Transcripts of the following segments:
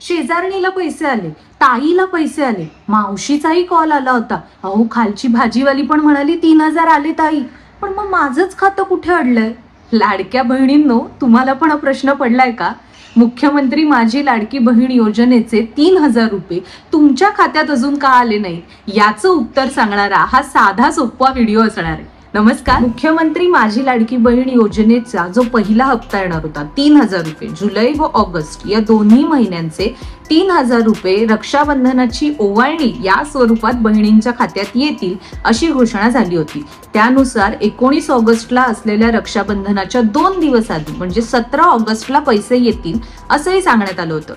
शेजारणीला पैसे आले, ताईला पैसे आले, मावशीचाही कॉल आला होता. अहो खालची भाजीवाली पण म्हणाली 3,000 आले ताई. पण मग माझंच खातं कुठे अडलंय? लाडक्या बहिणींनो, तुम्हाला पण हा प्रश्न पडलाय का? मुख्यमंत्री माझी लाडकी बहीण योजनेचे 3,000 रुपये तुमच्या खात्यात अजून का आले नाही, याचं उत्तर सांगणारा हा साधा सोपा व्हिडिओ असणार आहे. नमस्कार. मुख्यमंत्री माझी लाडकी बहीण योजनेचा जो पहिला हप्ता येणार होता 3,000 रुपये, जुलै व ऑगस्ट या दोन्ही महिन्यांचे 3,000 रुपये रक्षाबंधनाची ओवाळणी या स्वरूपात बहिणींच्या खात्यात येतील अशी घोषणा झाली होती. त्यानुसार 19 ऑगस्टला असलेल्या रक्षाबंधनाच्या 2 दिवस आधी म्हणजे 17 ऑगस्टला पैसे येतील असंही सांगण्यात आलं होतं.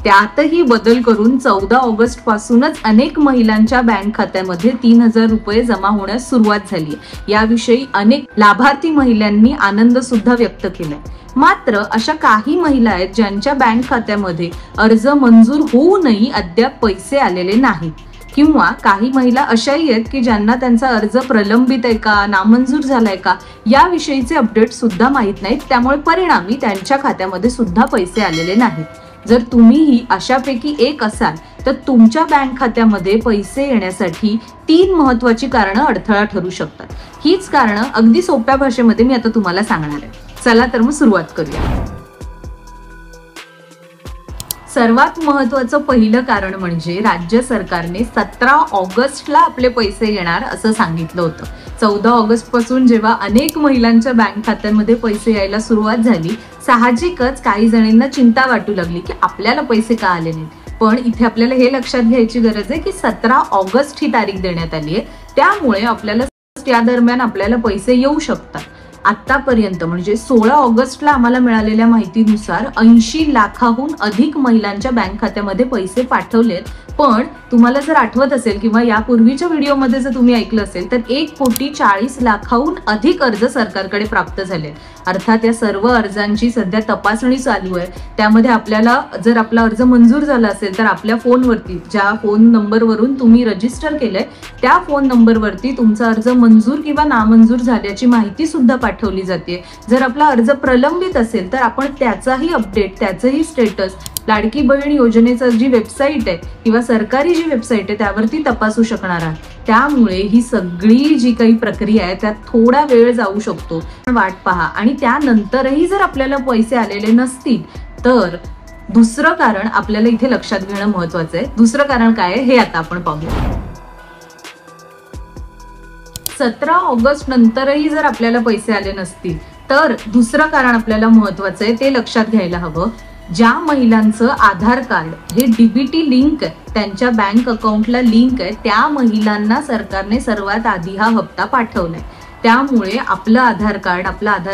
त्यातही बदल करून 14 ऑगस्ट पासूनच अनेक महिलांच्या बँक खात्यामध्ये 3,000 रुपये जमा होण्यास सुरुवात झाली. याविषयी अनेक लाभार्थी महिलांनी आनंद सुद्धा व्यक्त केलाय. मात्र अशा काही महिला आहेत ज्यांच्या बँक खात्यामध्ये अर्ज मंजूर होऊनही अद्याप पैसे आलेले नाहीत, किंवा काही महिला अशाही आहेत की ज्यांना त्यांचा अर्ज प्रलंबित आहे का, नामंजूर झालाय का याविषयीचे अपडेट सुद्धा माहीत नाहीत. त्यामुळे परिणामी त्यांच्या खात्यामध्ये सुद्धा पैसे आलेले नाहीत. जर तुम्हीही अशापैकी एक असाल तर तुमच्या बँक खात्यामध्ये पैसे येण्यासाठी 3 महत्त्वाची कारणं अडथळा ठरू शकतात. हीच कारणं अगदी सोप्या भाषेमध्ये मी आता तुम्हाला सांगणार आहे. चला तर मग सुरुवात करूया. सर्वात महत्त्वाचं पहिलं कारण म्हणजे राज्य सरकारने 17 ऑगस्टला आपले पैसे येणार असं सांगितलं होतं. 14 ऑगस्ट पासून जेव्हा अनेक महिलांच्या बँक खात्यांमध्ये पैसे यायला सुरुवात झाली, साहजिकच काही जणांना चिंता वाटू लागली की आपल्याला पैसे का आले नाहीत. पण इथे आपल्याला हे लक्षात घ्यायची गरज आहे की 17 ऑगस्ट ही तारीख देण्यात आली आहे. त्यामुळे आपल्याला या दरम्यान आपल्याला पैसे येऊ शकतात. आतापर्यंत म्हणजे 16 ऑगस्टला आम्हाला मिळालेल्या माहितीनुसार 80 लाखाहून अधिक महिलांच्या बँक खात्यामध्ये पैसे पाठवलेत. पण तुम्हाला जर आठवत असेल किंवा यापूर्वीच्या व्हिडिओमध्ये जर तुम्ही ऐकलं असेल तर 1,40,00,00,000हून अधिक अर्ज सरकारकडे प्राप्त झाले. अर्थात या सर्व अर्जांची सध्या तपासणी चालू आहे. त्यामध्ये आपल्याला जर आपला अर्ज मंजूर झाला असेल तर आपल्या फोनवरती, ज्या फोन नंबरवरून तुम्ही रजिस्टर केलंय त्या फोन नंबरवरती तुमचा अर्ज मंजूर किंवा नामंजूर झाल्याची माहिती सुद्धा पाठवली जाते. जर आपला अर्ज प्रलंबित असेल तर आपण त्याचाही अपडेट, त्याचंही स्टेटस लाडकी बहीण योजनेचं जी वेबसाईट आहे किंवा सरकारी जी वेबसाईट आहे त्यावरती तपासू शकणार आहात. त्यामुळे ही सगळी जी काही प्रक्रिया आहे त्यात थोडा वेळ जाऊ शकतो. वाट पहा. आणि त्यानंतरही जर आपल्याला पैसे आलेले नसतील तर दुसरं कारण आपल्याला इथे लक्षात घेणं महत्वाचं आहे. दुसरं कारण काय आहे हे आता आपण पाहूया. 17 ऑगस्ट नंतरही जर आपल्याला पैसे आले नसतील तर दुसरं कारण आपल्याला महत्वाचं आहे ते लक्षात घ्यायला हवं. ज्या महिलांचं आधार कार्ड हे डीबीटी लिंक आहे, त्यांच्या बँक अकाउंटला लिंक आहे, त्या महिलांना सरकारने सर्वात आधी हा हप्ता पाठवलाय. त्यामुळे आपलं आधार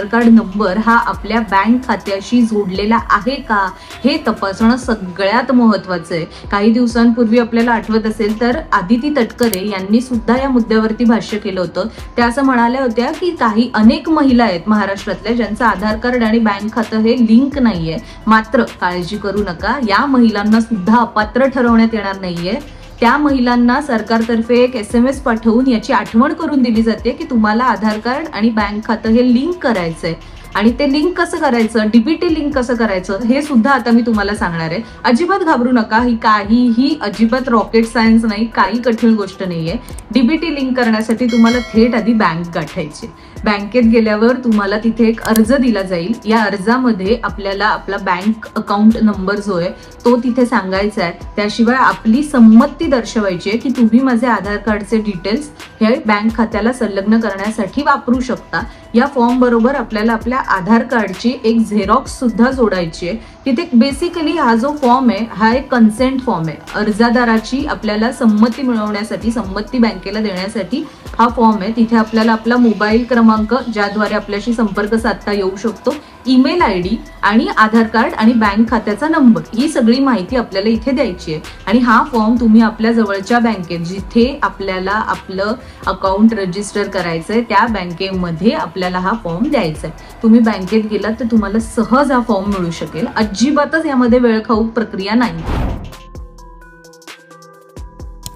कार्ड नंबर हा आपल्या बँक खात्याशी जोडलेला आहे का हे तपासणं सगळ्यात महत्वाचं आहे. काही दिवसांपूर्वी आपल्याला आठवत असेल तर आदिती तटकरे यांनी सुद्धा या मुद्द्यावरती भाष्य केलं होतं. त्या असं म्हणाल्या होत्या की अनेक महिला आहेत महाराष्ट्रातल्या ज्यांचं आधार कार्ड आणि बँक खातं हे लिंक नाहीये. मात्र काळजी करू नका, या महिलांना सुद्धा अपात्र ठरवण्यात येणार नाहीये. त्या महिलांना सरकारतर्फे एक SMS पाठवून याची आठवण करून दिली जाते की तुम्हाला आधार कार्ड आणि बँक खातं हे लिंक करायचंय. आणि ते लिंक कसं करायचं, डीबीटी लिंक कसं करायचं हे सुद्धा आता मी तुम्हाला सांगणार आहे. अजिबात घाबरू नका, ही काहीही अजिबात रॉकेट सायन्स नाही, काही कठीण गोष्ट नाहीये. डीबीटी लिंक करण्यासाठी तुम्हाला थेट आधी बँक गाठायची. बँकेत गेल्यावर तुम्हाला तिथे एक अर्ज दिला जाईल. या अर्जामध्ये आपल्याला आपला बँक अकाउंट नंबर जो आहे तो तिथे सांगायचा आहे. त्याशिवाय आपली संमती दर्शवायची आहे की तुम्ही माझे आधार कार्डचे डिटेल्स हे बँक खात्याला संलग्न करण्यासाठी वापरू शकता. या फॉर्म बरोबर आपल्याला आपल्या आधार कार्डची एक झेरॉक्स सुद्धा जोडायची आहे. तिथे बेसिकली हा जो फॉर्म आहे हा एक कन्सेंट फॉर्म आहे. अर्जदाराची आपल्याला संमती मिळवण्यासाठी, संमती बँकेला देण्यासाठी हा फॉर्म आहे. तिथे आपल्याला आपला मोबाईल क्रमांक ज्याद्वारे आपल्याशी संपर्क साधता येऊ शकतो, ईमेल ID आणि आधार कार्ड आणि बँक खात्याचा नंबर ही सगळी माहिती आपल्याला इथे द्यायची आहे. आणि हा फॉर्म तुम्ही आपल्या जवळच्या बँकेत, जिथे आपल्याला आपलं अकाउंट रजिस्टर करायचंय त्या बँकेमध्ये आपल्याला हा फॉर्म द्यायचा आहे. तुम्ही बँकेत गेलात तर तुम्हाला सहज हा फॉर्म मिळू शकेल. अजिबातच यामध्ये वेळखाऊ प्रक्रिया नाही.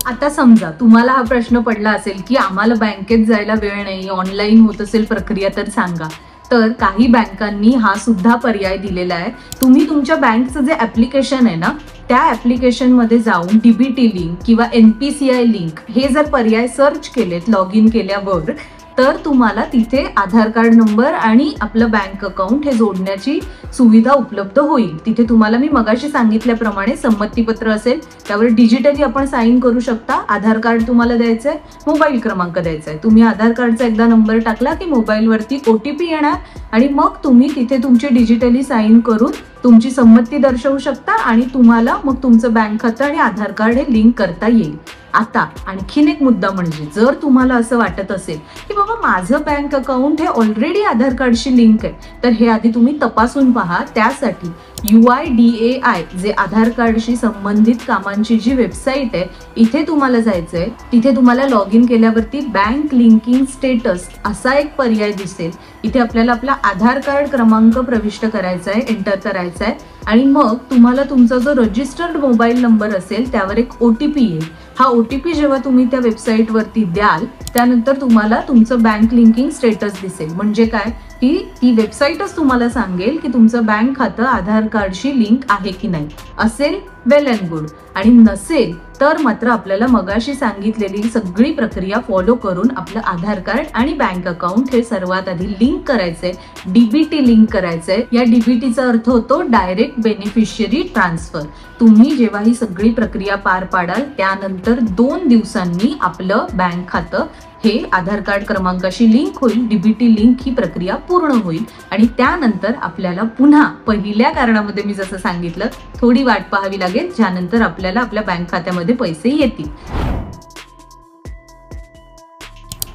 आता समजा तुम्हाला हा प्रश्न पडला असेल की आम्हाला बँकेत जायला वेळ नाही, ऑनलाईन होत असेल प्रक्रिया तर सांगा. तर काही बँकांनी हा सुद्धा पर्याय दिलेला आहे. तुम्ही तुमच्या बँकचं जे ऍप्लिकेशन आहे ना त्या ऍप्लिकेशन मध्ये जाऊन डीबीटी लिंक किंवा NPCI लिंक हे जर पर्याय सर्च केलेत लॉग इन केल्यावर, तर तुम्हाला तिथे आधार कार्ड नंबर आणि आपलं बँक अकाउंट हे जोडण्याची सुविधा उपलब्ध होईल. तिथे तुम्हाला मी मगाशी सांगितल्याप्रमाणे संमतीपत्र असेल, त्यावर डिजिटली आपण साईन करू शकता. आधार कार्ड तुम्हाला द्यायचंय, मोबाईल क्रमांक द्यायचा आहे. तुम्ही आधार कार्डचा एकदा नंबर टाकला की मोबाईलवरती OTP येणार आणि मग तुम्ही तिथे तुमची डिजिटली साईन करून तुमची संमती दर्शवू शकता आणि तुम्हाला मग तुमचं बँक खातं आणि आधार कार्ड हे लिंक करता येईल. आता आणखीन एक मुद्दा म्हणजे, जर तुम्हाला असं वाटत असेल की बाबा माझं बँक अकाउंट हे ऑलरेडी आधार कार्डशी लिंक आहे, तर हे आधी तुम्ही तपासून पहा. त्यासाठी UIDAI जे आधार कार्डशी संबंधित कामांची जी वेबसाईट आहे, इथे तुम्हाला जायचंय. तिथे तुम्हाला लॉग इन केल्यावरती बँक लिंकिंग स्टेटस असा एक पर्याय दिसेल. इथे आपल्याला आपला आधार कार्ड क्रमांक प्रविष्ट करायचा आहे, एंटर करायचा आहे आणि मग तुम्हाला तुमचा जो रजिस्टर्ड मोबाईल नंबर असेल त्यावर एक OTP येईल. हा OTP जेव्हा तुम्ही त्या वेबसाईट वरती द्याल, त्यानंतर तुम्हाला तुमचं बँक लिंकिंग स्टेटस दिसेल. म्हणजे काय की ती वेबसाईटच तुम्हाला सांगेल की तुमचं बँक खातं आधार कार्डशी लिंक आहे की नाही. असेल वेल अँड गुड, आणि नसेल तर मात्र आपल्याला मगाशी सांगितलेली सगळी प्रक्रिया फॉलो करून आपलं आधार कार्ड आणि बँक अकाउंट हे सर्वात आधी लिंक करायचंय, DBT लिंक करायचंय. या DBTचा अर्थ होतो डायरेक्ट बेनिफिशियरी ट्रान्सफर. तुम्ही जेव्हा ही सगळी प्रक्रिया पार पाडाल त्यानंतर 2 दिवसांनी आपलं बँक खातं हे आधार कार्ड क्रमांकाशी लिंक होईल. DBT लिंक ही प्रक्रिया पूर्ण होईल आणि त्यानंतर आपल्याला पुन्हा पहिल्या कारणामध्ये मी जसं सांगितलं थोडी वाट पाहावी लागेल, ज्यानंतर आपल्याला आपल्या बँक खात्यामध्ये पैसे येतील.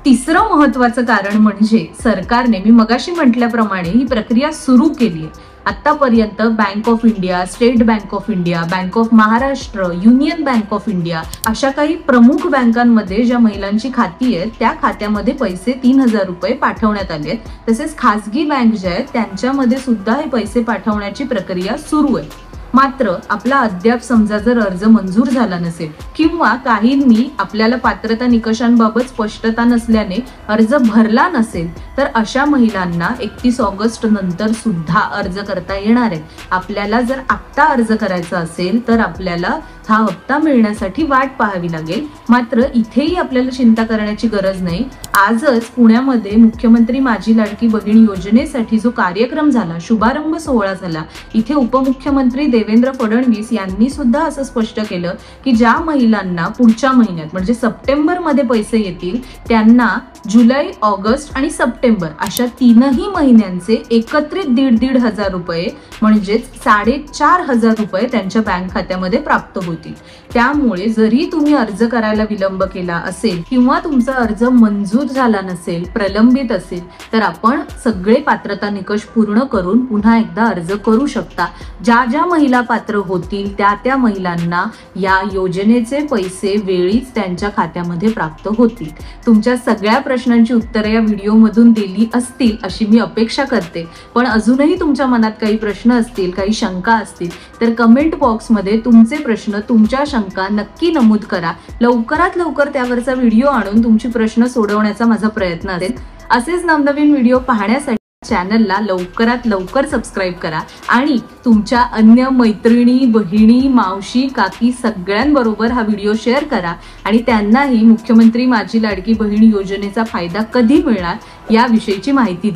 तिसरं महत्वाचं कारण म्हणजे सरकारने मी मगाशी म्हटल्याप्रमाणे ही प्रक्रिया सुरू केली आहे. आतापर्यंत bank of India, state bank of India, bank of Maharashtra, union bank of India अशा काही प्रमुख बँकांमध्ये ज्या महिलांची खाती आहेत त्या खात्यामध्ये पैसे 3000 रुपये पाठवण्यात आले आहेत. तसेच खासगी बँक ज्या आहेत त्यांच्यामध्ये सुद्धा हे पैसे पाठवण्याची प्रक्रिया सुरू आहे. मात्र आपला अद्याप समजा जर अर्ज मंजूर झाला नसेल किंवा काहींनी आपल्याला पात्रता निकषांबाबत स्पष्टता नसल्याने अर्ज भरला नसेल, तर अशा महिलांना 31 ऑगस्ट नंतर सुद्धा अर्ज करता येणार आहे. आपल्याला जर आत्ता अर्ज करायचा असेल तर आपल्याला हा हप्ता मिळण्यासाठी वाट पाहावी लागेल. मात्र इथेही आपल्याला चिंता करण्याची गरज नाही. आजच पुण्यामध्ये मुख्यमंत्री माझी लाडकी बहीण योजनेसाठी जो कार्यक्रम झाला, शुभारंभ सोहळा झाला, इथे उपमुख्यमंत्री देवेंद्र फडणवीस यांनी सुद्धा असं स्पष्ट केलं की ज्या महिलांना पुढच्या महिन्यात म्हणजे सप्टेंबर मध्ये पैसे येतील त्यांना जुलै, ऑगस्ट आणि सप्टेंबर अशा 3ही महिन्यांचे एकत्रित 1,500 रुपये म्हणजेच 4,500 रुपये त्यांच्या बँक खात्यामध्ये प्राप्त होतील. त्यामुळे जरी तुम्ही अर्ज करायला विलंब केला असेल किंवा तुमचा अर्ज मंजूर झाला नसेल, प्रलंबित असेल, तर आपण सगळे पात्रता निकष पूर्ण करून पुन्हा एकदा अर्ज करू शकता. ज्या ज्या महिला पात्र होतील त्या महिलांना या योजनेचे पैसे वेळीच त्यांच्या खात्यामध्ये प्राप्त होतील. तुमच्या सगळ्या प्रश्नांची उत्तरे या व्हिडिओमधून दिली असतील अशी मी अपेक्षा करते. पण अजूनही तुमच्या मनात काही प्रश्न असतील, काही शंका असतील, तर कमेंट बॉक्समध्ये तुमचे प्रश्न, तुमच्या शंका नक्की नमूद करा. लवकरात लवकर त्यावरचा व्हिडिओ आणून तुमची प्रश्न सोडवण्याचा माझा प्रयत्न असेल. असेच नवनवीन व्हिडिओ पाहण्यासाठी चॅनलला लवकरात लवकर सबस्क्राईब करा आणि तुमच्या अन्य मैत्रिणी, बहिणी, मावशी, काकी सगळ्यांबरोबर हा व्हिडिओ शेअर करा आणि त्यांनाही मुख्यमंत्री माझी लाडकी बहीण योजनेचा फायदा कधी मिळणार याविषयीची माहिती द्या.